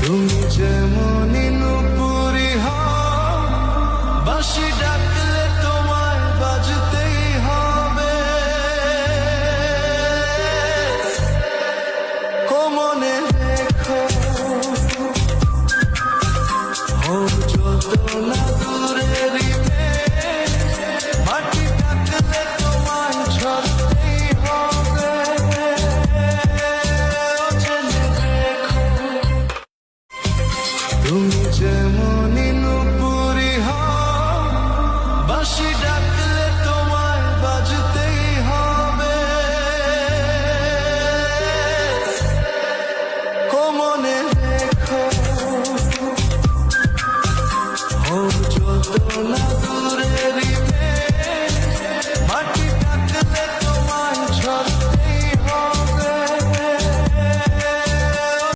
তুমি যেমনই নুপুরি হও, বাঁশি ডাকলে তোমায় বাজতেই হবে। ও মনে রেখো, হও যত না দূরেরই মেঘ, মাটি ডাকলে তোমায় ঝরতেই হবে। ও জেনে রেখো, তুমি যেমনই নুপুরি হও, বাঁশি ডাকলে তোমায় বাজতেই হবে। ও মনে রেখো, হও যত না